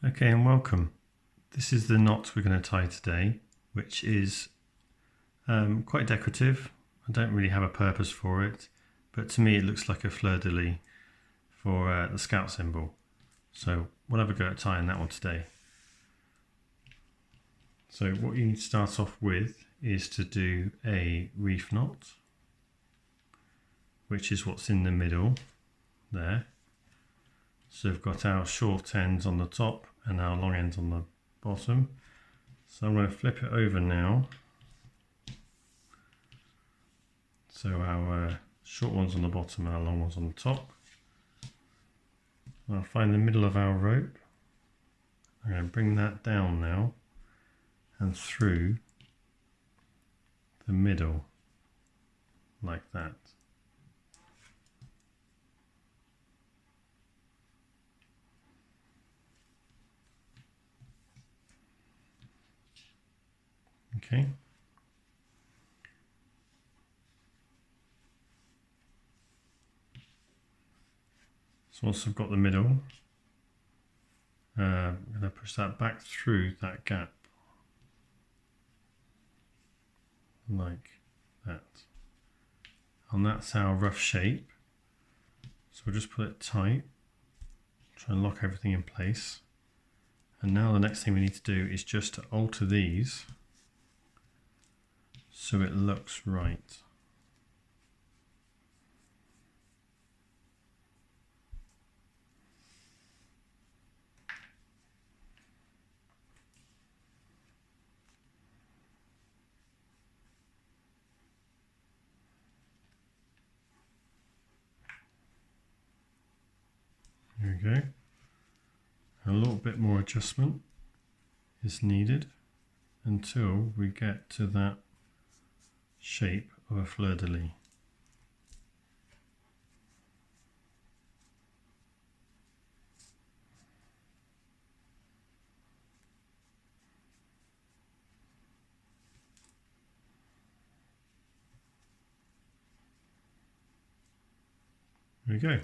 Okay, and welcome. This is the knot we're going to tie today, which is quite decorative. I don't really have a purpose for it, but to me it looks like a fleur-de-lis for the scout symbol. So we'll have a go at tying that one today. So what you need to start off with is to do a reef knot, which is what's in the middle there. So we've got our short ends on the top and our long ends on the bottom. So I'm going to flip it over now. So our short ones on the bottom and our long ones on the top. I'll find the middle of our rope. I'm going to bring that down now and through the middle like that. Okay. So once I've got the middle, I'm going to push that back through that gap, like that. And that's our rough shape. So we'll just put it tight, try and lock everything in place. And now the next thing we need to do is just to alter these so it looks right. There we go. A little bit more adjustment is needed until we get to that shape of a fleur-de-lis. There we go.